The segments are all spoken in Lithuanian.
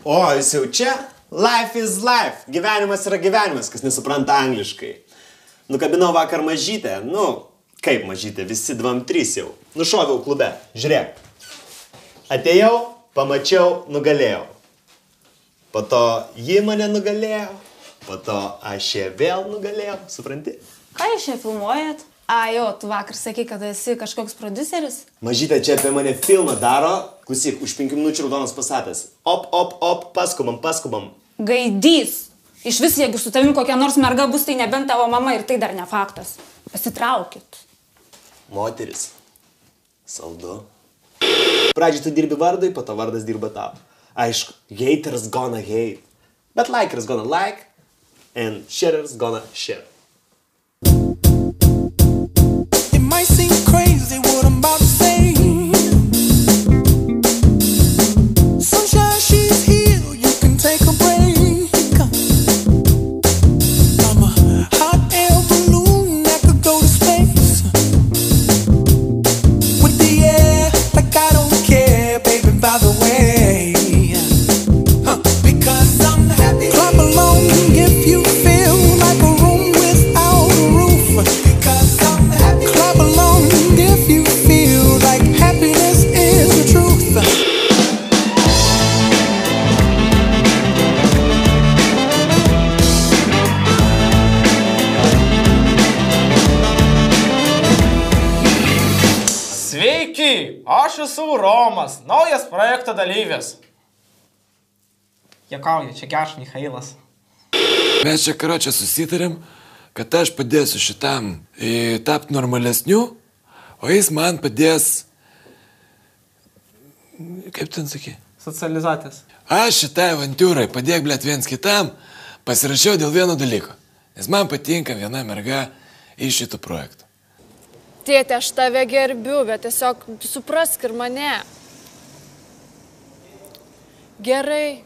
O, jūs jau čia? Life is life. Gyvenimas yra gyvenimas, kas nesupranta angliškai. Nukabinau vakar mažytę. Kaip mažytė, visi 2-3 jau. Nušoviau klube. Žiūrėk. Atėjau, pamačiau, nugalėjau. Po to ji mane nugalėjo. Po to aš ją vėl nugalėjau. Supranti? Ką jūs čia filmuojat? Jo, tu vakar sakai, kad esi kažkoks prodiuseris? Mažytė čia apie mane filmą daro. Klausyk, už 5 minučių raudonas pasatas. Op, paskubam. Gaidys! Iš vis, jeigu su tavim kokia nors merga bus, tai nebent tavo mama ir tai dar ne faktas. Pasitraukit. Moteris. Saldu. Pradžiai tu dirbi vardui, po to vardas dirba tau. Aišku, haters gonna hate. Bet likers gonna like. And sharers gonna share. It might seem crazy what I'm about to say. Sunshine, she's here, you can take a break. I'm a hot air balloon that could go to space. With the air, like I don't care, baby, by the way. Because I'm happy. Clap along if you feel like a room without a roof. Because I'm happy. Clap along if you feel like happiness is the truth. Sveiki, aš esu Romas, naujas projekto dalyvis. Juokauju, čia Geš Michailas. Mes čia karočią susitarėm, kad aš padėsiu šitam tapti normalesniu, o jis man padės... Kaip ten sakai? Socializuotis. Aš šitai avantūrai padėk, blėt, viens kitam, pasirašiau dėl vieno dalyko. Nes man patinka viena merga iš šitų projektų. Tėte, aš tave gerbiu, bet tiesiog suprask ir mane. Gerai,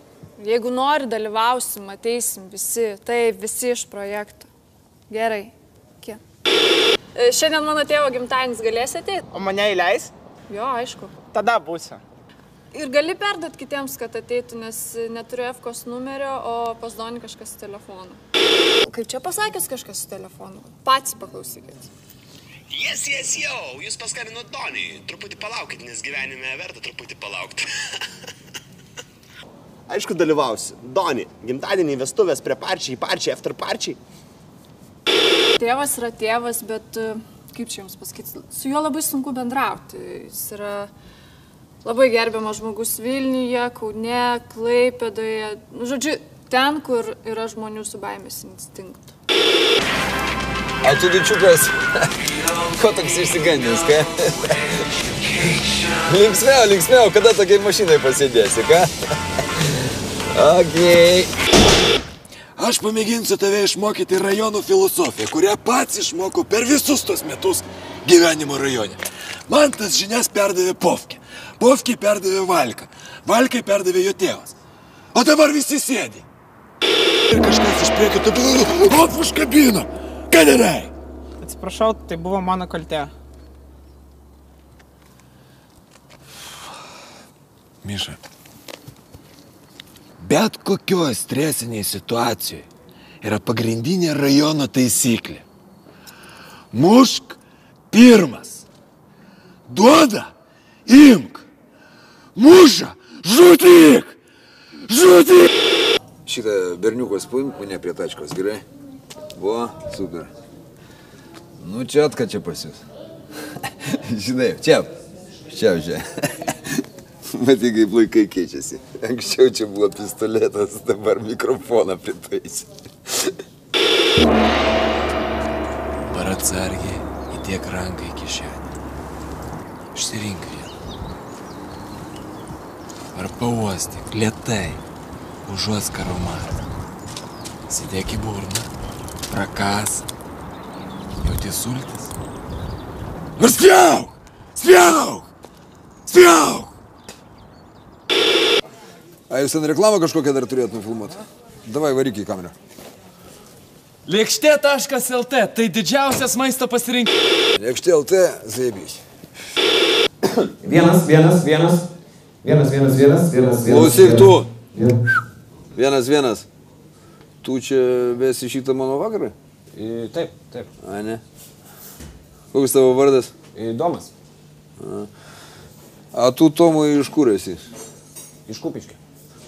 jeigu nori dalyvausim, ateisim visi, taip, visi iš projekto. Gerai. Šiandien mano tėvo gimtadienis, galėsi ateiti? O mane įleis? Jo, aišku. Tada būsiu. Ir gali perduot kitiems, kad ateitų, nes neturiu F-kos numerio, o pas Donį kažkas su telefonu. Kaip čia pasakęs kažkas su telefonu? Patys paklausykit. Yes, yo, jūs paskambinot Doniui. Truputį palaukit, nes gyvenime verta truputį palaukti. Aišku, dalyvausiu. Doni, gimtadieniai, vestuvės, preparčiai, parčiai, after parčiai. Tėvas yra tėvas, bet kaip čia jums pasakyti, su juo labai sunku bendrauti. Jis yra labai gerbiamas žmogus Vilniuje, Kaune, Klaipėdoje. Žodžiu, ten, kur yra žmonių su baimės instinktu. A tu dičiukas, ko toks išsigandęs, ką? Linksmiau, kada tokiai mašinai pasėdėsi, ką? Okei. Aš pamėginsiu tave išmokyti rajonų filosofiją, kurią pats išmokau per visus tos metus gyvenimo rajone. Man tas žinias perdavė Pofkė. Pofkė perdavė Valką. Valkai perdavė jo tėvas. O dabar visi sėdi. Ir kažkas iš priekio taip užkabino. Ką darai? Atsiprašau, tai buvo mano kaltė. Miša, bet kokioj stresiniai situacijoje yra pagrindinė rajono taisyklė. Mušk pirmas. Duoda, imk. Muša, žudyk. Žudyk. Šitą berniukas paimk mane prie tačkos, gerai? Buvo, super. Nu, čia atkačia pas jūs. Žinai, čia. Matai, kaip laikai keičiasi. Anksčiau čia buvo pistoletas, dabar mikrofoną pritaisi. Par atsargiai įdėk ranką į kišenę. Išsirink vieną. Ar pauostyk, lėtai, užuosk aromatą. Sėdėk į burną. Prakas. Jauti sultis. Ir spjauk! A jūs ten reklamą kažkokią dar turėt nufilmuoti? Davai, varyk į kamerą. Lėkštė.lt, tai didžiausias maisto pasirinkimas. Lėkštė.lt, zaibys. Vienas. Klausyk tu, 1-1. Tu čia vesi šitą mano vakarą? Taip, taip. A, ne. Koks tavo vardas? Domas. A tu, Tomai, iš kur esi? Iš Kupiškio.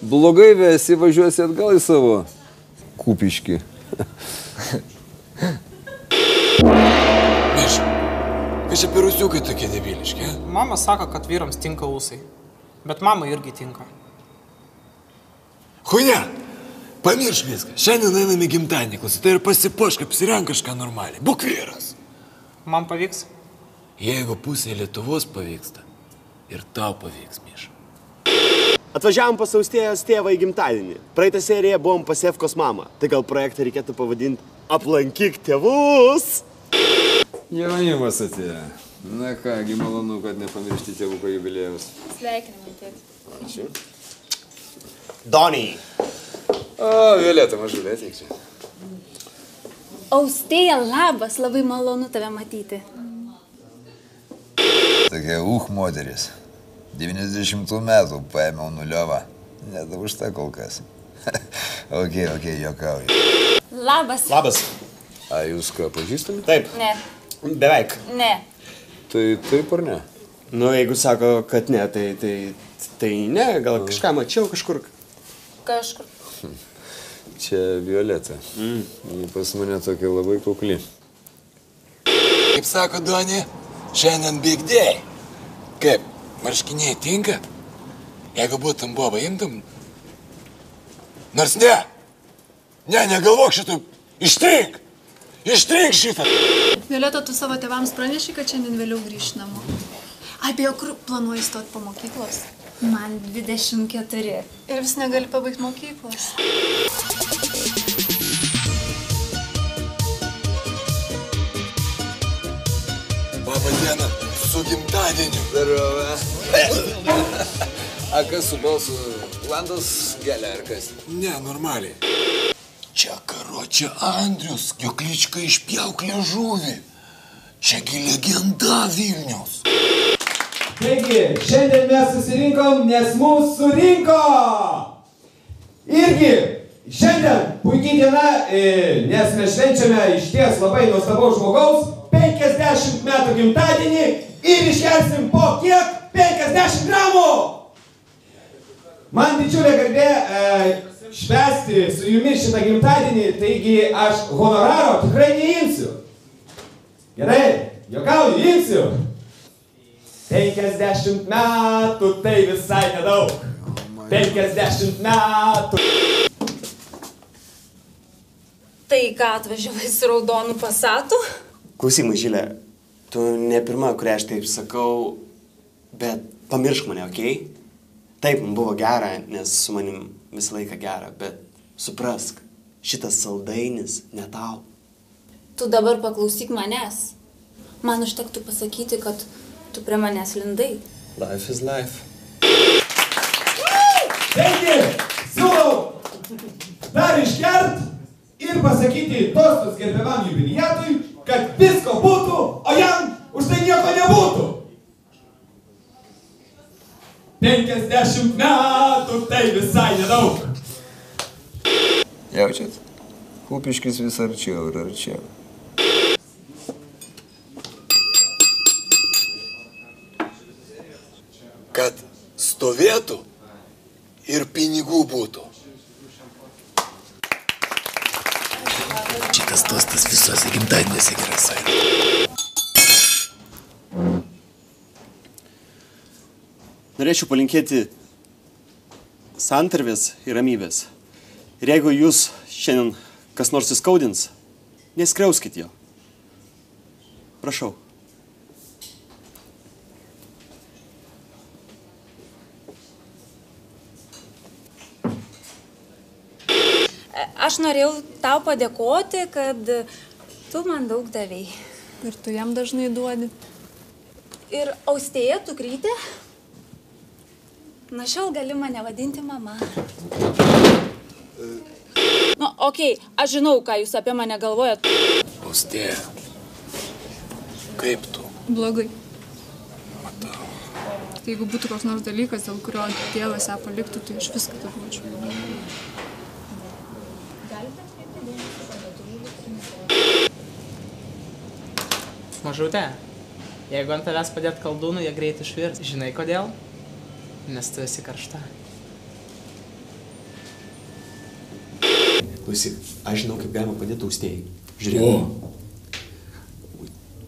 Blogai vesi, važiuosi atgal į savo Kupiškį. Miša, kai čia pirusiukai tokie debiliški, a? Mama sako, kad vyrams tinka ūsai. Bet mama irgi tinka. Hunia, pamiršk viską. Šiandien einame gimtadienį, klausytai, ir pasipuošk, apsirenk kažką normaliai. Būk vyras. Man pavyks? Jeigu pusė Lietuvos pavyksta, ir tau pavyks, Miša. Atvažiavom pas Austėjos tėvą į gimtadienį. Praeitą seriją buvom pas Evkos mamą. Tai gal projektą reikėtų pavadinti Aplankyk tėvus. Jaunimas atėjo. Na kągi, malonu, kad nepamiršti tėvuko jubilėjaus. Sveikinimai, tėti. Ačiū. Doniai. O, Violeta, mažulė, ateik čia. Austėja, labas, labai malonu tave matyti. Tokia moteris. 90 metų paėmiau nuliovą. Nedaužta kol kas. Ok, juokauju. Labas. Labas. A jūs ką, pažįstami? Taip. Ne. Beveik. Ne. Tai taip ar ne? Nu, jeigu sako, kad ne, tai ne. Gal kažką mačiau kažkur. Kažkur. Čia Violeta. Ji pas mane tokia labai kukli. Kaip sako Doni, šiandien big day. Kaip, marškiniai tinka? Jeigu būtum bobą imtum? Nors ne. Negalvok šitą. Ištrink šitą. Violeta, tu savo tėvams praneši, kad šiandien vėliau grįš namo. Apie kur planuoji stoti po mokyklos? Man 24. Ir vis negali pabaigti mokyklos. Labą dieną, su gimtadieniu. Darova. A kas su balsu? Landas gelia ar kas? Ne, normaliai. Čia karočią Andrius, jo klička išpjauk liežuvį. Čiagi legenda Vilniaus. Taigi, šiandien mes susirinkom, nes mūsų surinko. Irgi, šiandien puikiai diena, nes mes švenčiame išties labai nuostabaus žmogaus 50 metų gimtadienį ir iškelsim po kiek? 50 gramų. Man didžiulė garbė švęsti su jumis šitą gimtadienį, taigi aš honoraro tikrai neimsiu. Gerai, juokauju, imsiu. 50 metų, tai visai nedaug. 50 metų. Tai ką, atvažiavai su raudonu Passatu? Klausyk, Mažylė, tu ne pirma, kurią aš taip sakau, bet pamiršk mane, okei? Taip, man buvo gera, nes su manim visą laiką gera, bet suprask, šitas saldainis ne tau. Tu dabar paklausyk manęs. Man užtektų pasakyti, kad tu prie manęs lindai. Life is life. Taigi, siūlau dar iškert ir pasakyti tostus gerbiamam jubiliatui, kad visko būtų, o jam už tai nieko nebūtų. 50 metų, tai visai nedaug. Jaučiat? Kupiškis vis arčiau ir arčiau. Kad stovėtų ir pinigų būtų. Šitas tostas visose gimtadieniuose gerai sueina. Norėčiau palinkėti santarvės ir ramybės. Ir jeigu jūs šiandien kas nors įskaudins, neskriauskit jo. Prašau. Aš norėjau tau padėkoti, kad tu man daug davei. Ir tu jam dažnai duodi. Ir Austėja, tu krytė? Nuo šiol gali mane vadinti mama. Nu, okei, aš žinau, ką jūs apie mane galvojat. Austėja, kaip tu? Blogai. Matau. Tai jeigu būtų koks nors dalykas, dėl kurio Dievas ją paliktų, tai aš viską daryčiau. Mažutė, jeigu ant tavęs padėt koldūnų, jie greit išvirs. Žinai kodėl? Nes tu esi karšta. Klausyk, aš žinau, kaip galima padėti austėjai. Žiūrėk.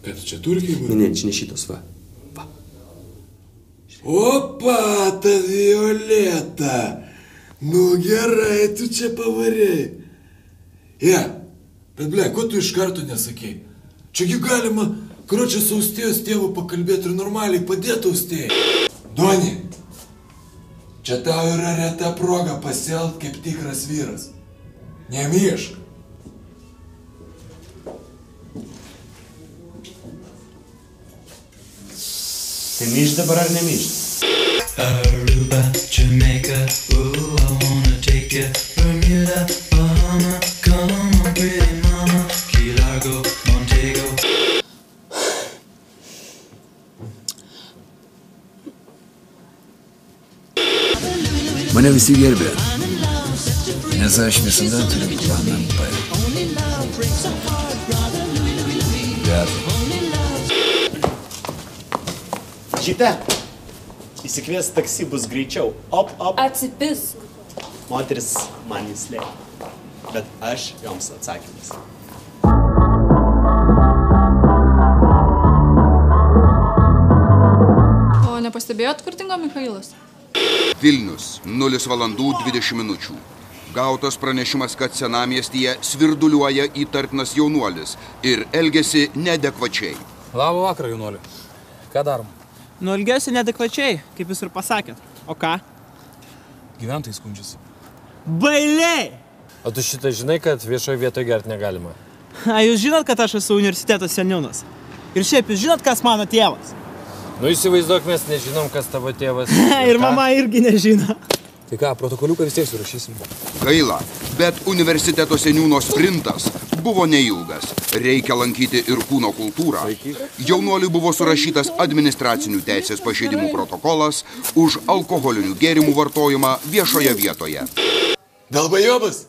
Kad čia turkiai buvo? Ne, čia ne šitos, va. Va. Opa, ta Violeta. Nu gerai, tu čia pavarėjai. Bet ble, ko tu iš karto nesakei? Čiagi galima, karočią su austėjos tėvu pakalbėti ir normaliai padėti austėjai. Doni, čia tau yra reta proga pasielgt kaip tikras vyras. Nemyšk. Tai myš dabar ar nemyš? Aruba, Jamaica, ooh, I wanna take you. Bermuda, Bahama, come on, pretty mama. Key Largo, Montego. Mane visi gerbė, nes aš visada turiu planą B. Bet Žyte, įsikvies taksi bus greičiau. Op. Atsipisk. Moteris man įslėpė. Bet aš joms atsakymas. O nepastebėjot, kur dingo Michailas? Vilnius, 0 valandų 20 minučių. Gautas pranešimas, kad senamiestyje svirduliuoja įtartinas jaunuolis ir elgiasi neadekvačiai. Labą vakarą, jaunuoli. Ką darom? Nu, elgiausi neadekvačiai, kaip jūs ir pasakėt. O ką? Gyventojai skundžiasi. Bailiai! O tu šitą žinai, kad viešoje vietoje gerti negalima? A, jūs žinot, kad aš esu universiteto seniūnas? Ir šiaip jūs žinot, kas mano tėvas? Nu, įsivaizduok, mes nežinom, kas tavo tėvas. Ir mama irgi nežino. Tai ką, protokoliuką vis tiek surašysim. Gaila, bet universiteto seniūno sprintas buvo neilgas. Reikia lankyti ir kūno kultūrą. Jaunuoliui buvo surašytas administracinių teisės pažeidimų protokolas už alkoholinių gėrimų vartojimą viešoje vietoje. Dalbajobas?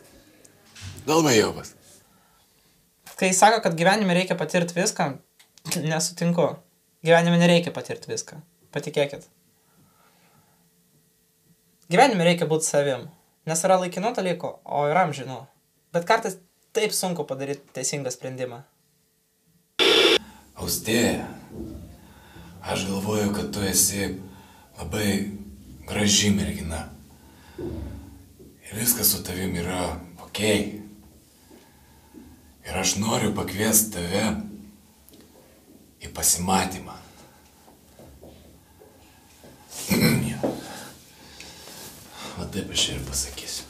Kai sako, kad gyvenime reikia patirti viską, nesutinku. Gyvenime nereikia patirti viską. Patikėkit. Gyvenime reikia būti savim. Nes yra laikinų dalykų, o yra amžinų. Bet kartais taip sunku padaryti teisingą sprendimą. Austėja, aš galvoju, kad tu esi labai graži mergina. Ir viskas su tavim yra okei. Ir aš noriu pakviesti tave į pasimatymą. Va taip aš ir pasakysiu.